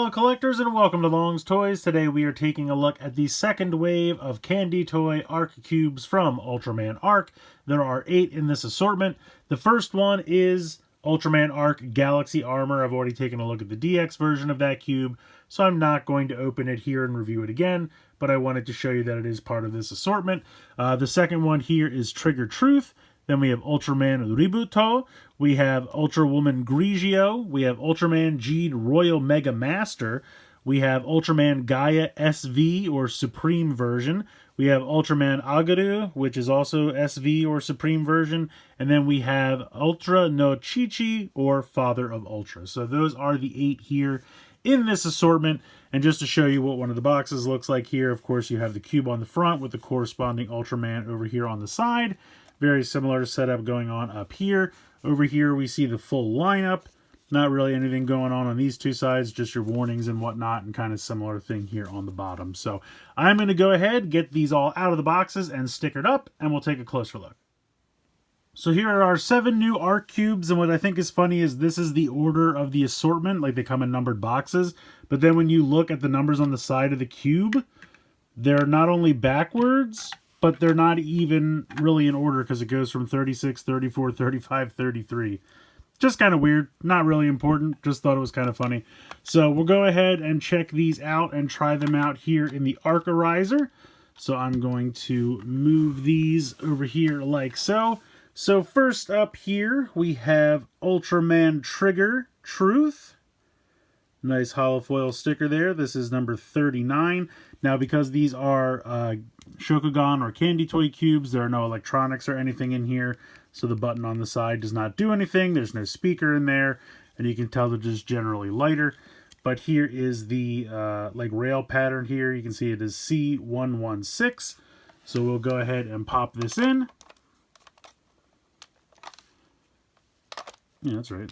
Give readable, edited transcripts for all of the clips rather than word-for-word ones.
fellow collectors, and welcome to Long's Toys. Today we are taking a look at the second wave of Candy Toy Arc Cubes from Ultraman Arc. There are 8 in this assortment. The first one is Ultraman Arc Galaxy Armor. I've already taken a look at the DX version of that cube, so I'm not going to open it here and review it again, but I wanted to show you that it is part of this assortment. The second one here is Trigger Truth. Then we have Ultraman Ributo, we have Ultrawoman Grigio, we have Ultraman Geed Royal Mega Master, we have Ultraman Gaia SV or Supreme version, we have Ultraman Agaru, which is also SV or Supreme version, and then we have Ultra no Chichi or Father of Ultra. So those are the 8 here in this assortment. And just to show you what one of the boxes looks like here, of course you have the cube on the front with the corresponding Ultraman over here on the side. Very similar setup going on up here. Over here we see the full lineup. Not really anything going on these two sides, just your warnings and whatnot, and kind of similar thing here on the bottom. So I'm going to go ahead, get these all out of the boxes and stickered up, and we'll take a closer look. So here are our 7 new Arc Cubes, and what I think is funny is this is the order of the assortment, like they come in numbered boxes, but then when you look at the numbers on the side of the cube, they're not only backwards, but they're not even really in order because it goes from 36, 34, 35, 33. Just kind of weird. Not really important. Just thought it was kind of funny. So we'll go ahead and check these out and try them out here in the Arcorizer. So I'm going to move these over here like so. So first up here, we have Ultraman Trigger Truth. Nice hollow foil sticker there. This is number 39. Now, because these are Shokugan or Candy Toy cubes, there are no electronics or anything in here. So the button on the side does not do anything. There's no speaker in there. And you can tell they're just generally lighter. But here is the like rail pattern here. You can see it is C116. So we'll go ahead and pop this in. Yeah, that's right.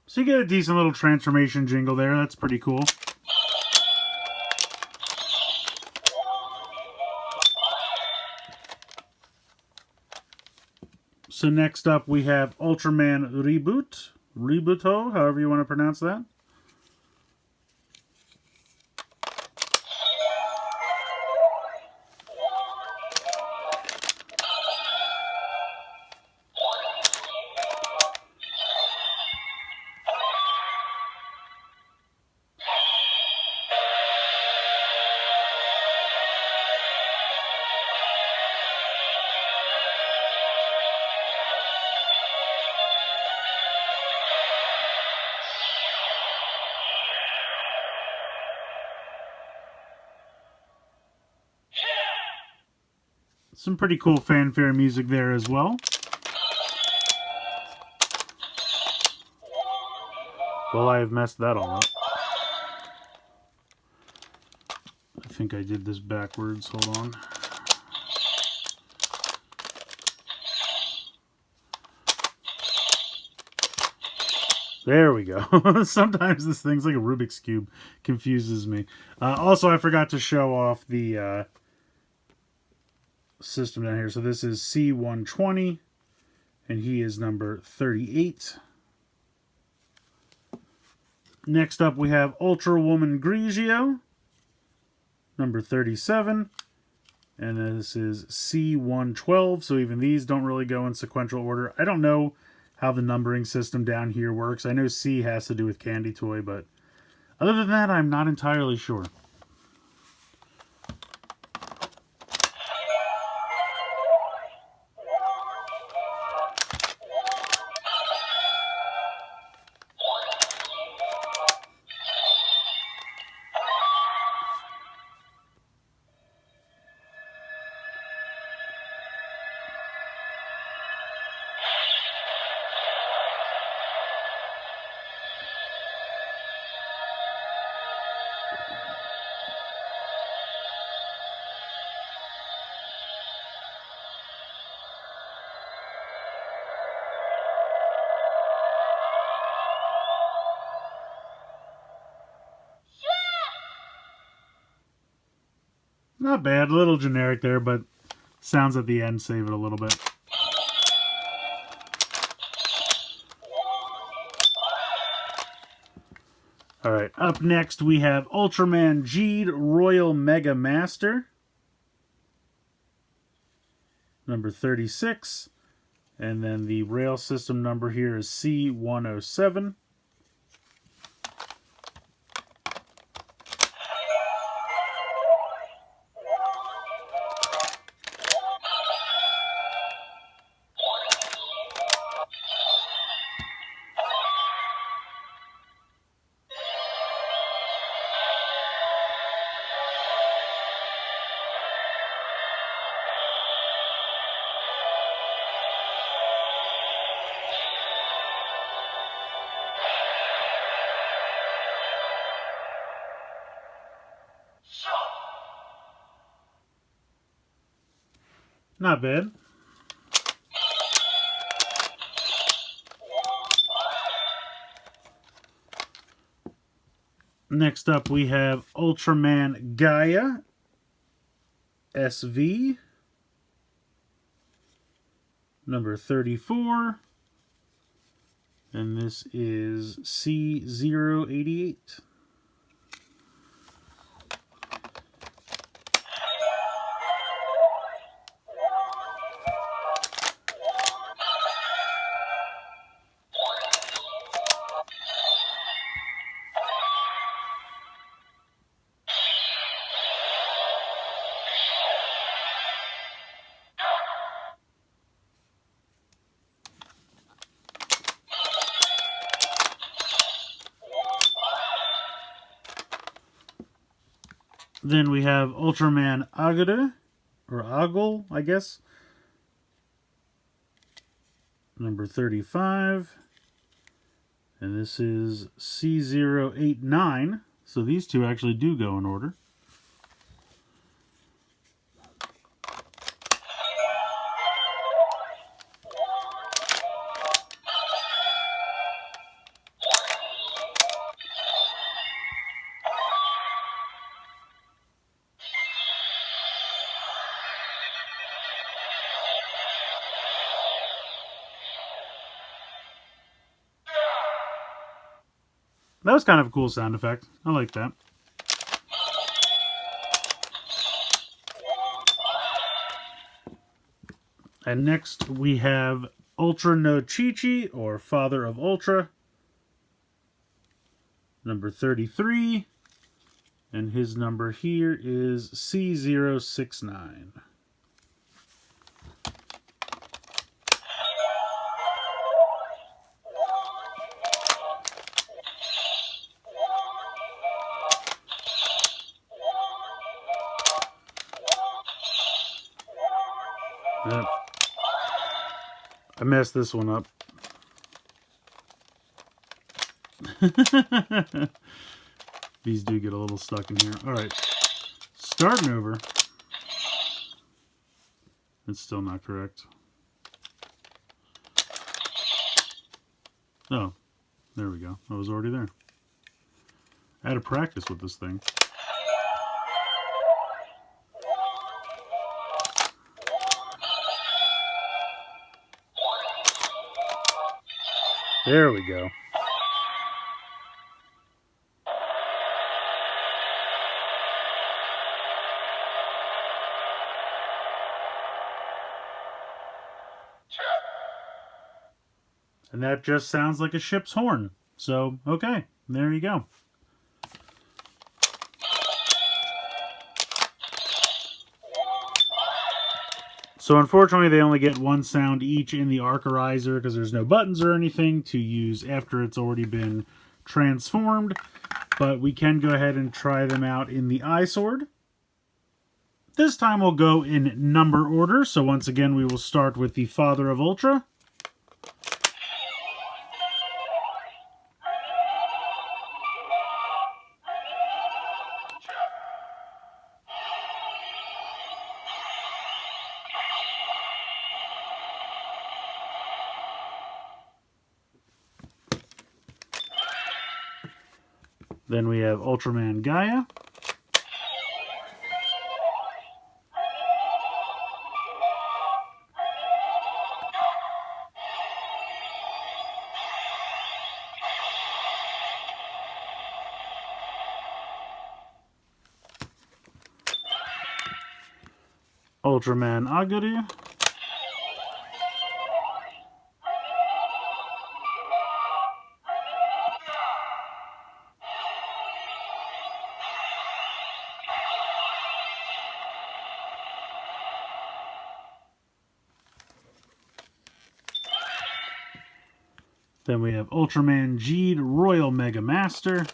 So you get a decent little transformation jingle there. That's pretty cool. So next up we have Ultraman Ributo, however you want to pronounce that. Some pretty cool fanfare music there as well. Well, I have messed that all up. I think I did this backwards. Hold on. There we go. Sometimes this thing's like a Rubik's Cube. Confuses me. Also, I forgot to show off the system down here. So this is C120, and he is number 38. Next up, we have Ultrawoman Grigio, number 37. And this is C112, so even these don't really go in sequential order. I don't know how the numbering system down here works. I know C has to do with Candy Toy, but other than that, I'm not entirely sure. Not bad, a little generic there, but sounds at the end save it a little bit. Alright, up next we have Ultraman G'd Royal Mega Master. Number 36. And then the rail system number here is C107. Not bad. Next up we have Ultraman Gaia SV. Number 34. And this is C088. Then we have Ultraman Agura, or Agul, I guess. Number 35. And this is C089. So these two actually do go in order. That was kind of a cool sound effect. I like that. And next we have Ultra no Chi-Chi, or Father of Ultra. Number 33. And his number here is C069. Yep. I messed this one up. These do get a little stuck in here. Alright. Starting over. It's still not correct. Oh. There we go. I was already there. I had to practice with this thing. There we go. And that just sounds like a ship's horn. So, okay, there you go. So unfortunately they only get one sound each in the Arcorizer because there's no buttons or anything to use after it's already been transformed. But we can go ahead and try them out in the iSword. This time we'll go in number order. So once again we will start with the Father of Ultra. Then we have Ultraman Gaia. Ultraman Aguru. Then we have Ultraman Geed Royal Mega Master.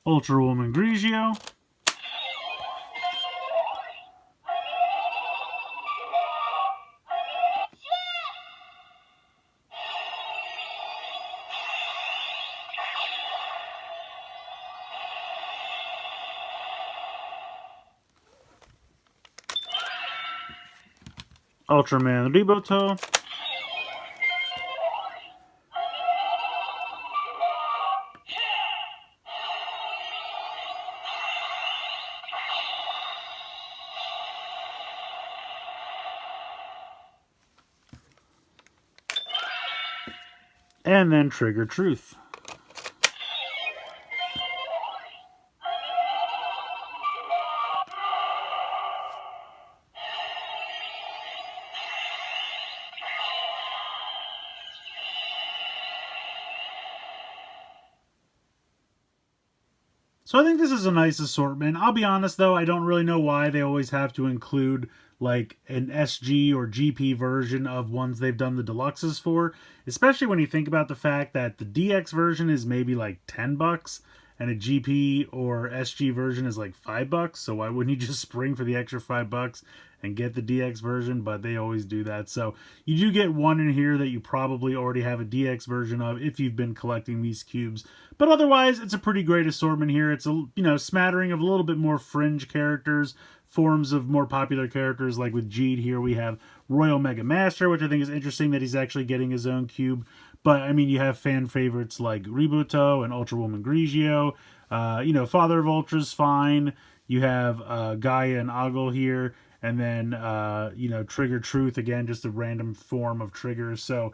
Ultrawoman Grigio. Ultraman Riboto. And then Trigger Truth. So I think this is a nice assortment. I'll be honest though, I don't really know why they always have to include like an SG or GP version of ones they've done the deluxes for, especially when you think about the fact that the DX version is maybe like $10 and a GP or SG version is like $5. So why wouldn't you just spring for the extra $5 and get the DX version? But they always do that. So you do get one in here that you probably already have a DX version of if you've been collecting these cubes. But otherwise, it's a pretty great assortment here. It's a smattering of a little bit more fringe characters, forms of more popular characters. Like with Geed here, we have Royal Mega Master, which I think is interesting that he's actually getting his own cube. But, I mean, you have fan favorites like Ributo and Ultrawoman Grigio. Father of Ultra's fine. You have Gaia and Ogle here. And then, Trigger Truth, again, just a random form of triggers. So,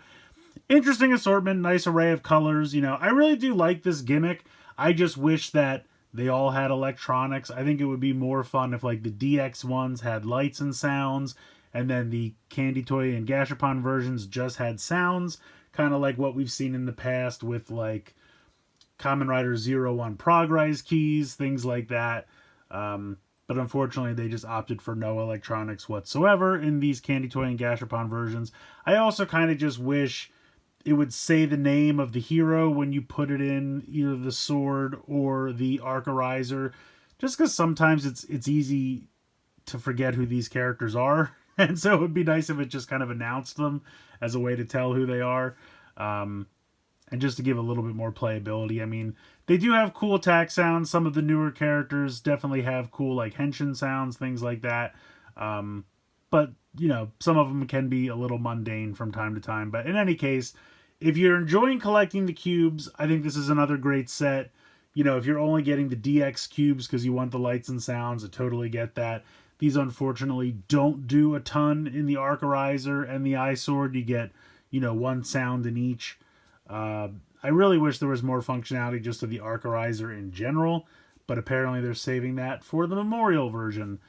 interesting assortment, nice array of colors. I really do like this gimmick. I just wish that they all had electronics. I think it would be more fun if, like, the DX ones had lights and sounds, and then the Candy Toy and Gashapon versions just had sounds. Kind of like what we've seen in the past with like Kamen Rider Zero on Progrise keys, things like that. But unfortunately, they just opted for no electronics whatsoever in these Candy Toy and Gashapon versions. I also kind of just wish it would say the name of the hero when you put it in either the sword or the Archerizer, just because sometimes it's easy to forget who these characters are. And so it would be nice if it just kind of announced them as a way to tell who they are. And just to give a little bit more playability. I mean, they do have cool attack sounds. Some of the newer characters definitely have cool, like, henshin sounds, things like that. But, some of them can be a little mundane from time to time. But in any case, if you're enjoying collecting the cubes, I think this is another great set. If you're only getting the DX cubes because you want the lights and sounds, I totally get that. These unfortunately don't do a ton in the Archerizer and the Eye Sword. You get, one sound in each. I really wish there was more functionality just of the Archerizer in general, but apparently they're saving that for the Memorial version,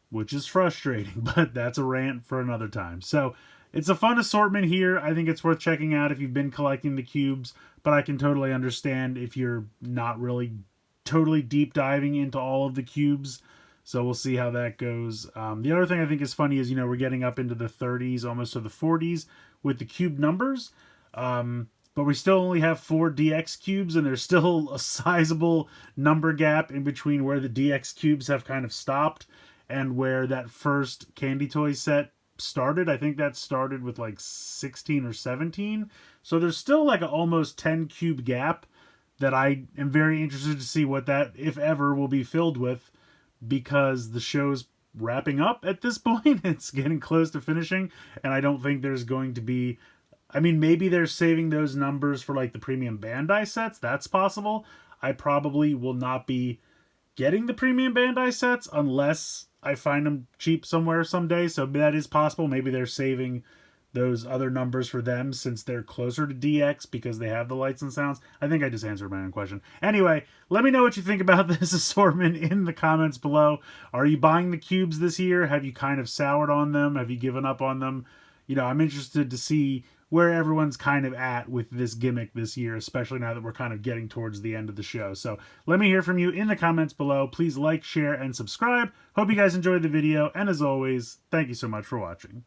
which is frustrating, but that's a rant for another time. So it's a fun assortment here. I think it's worth checking out if you've been collecting the cubes, but I can totally understand if you're not really totally deep diving into all of the cubes. So we'll see how that goes. The other thing I think is funny is, we're getting up into the 30s, almost to the 40s with the cube numbers. But we still only have 4 DX cubes, and there's still a sizable number gap in between where the DX cubes have kind of stopped and where that first Candy Toy set started. I think that started with like 16 or 17. So there's still like an almost 10 cube gap that I am very interested to see what that, if ever, will be filled with, because the show's wrapping up at this point. It's getting close to finishing, and I don't think there's going to be... I mean, maybe they're saving those numbers for like the premium Bandai sets. That's possible. I probably will not be getting the premium Bandai sets unless I find them cheap somewhere someday. So that is possible. Maybe they're saving those other numbers for them since they're closer to DX because they have the lights and sounds. I think I just answered my own question. Anyway, let me know what you think about this assortment in the comments below. Are you buying the cubes this year? Have you kind of soured on them? Have you given up on them? You know, I'm interested to see where everyone's kind of at with this gimmick this year, especially now that we're kind of getting towards the end of the show. So let me hear from you in the comments below. Please like, share, and subscribe. Hope you guys enjoyed the video, and as always, thank you so much for watching.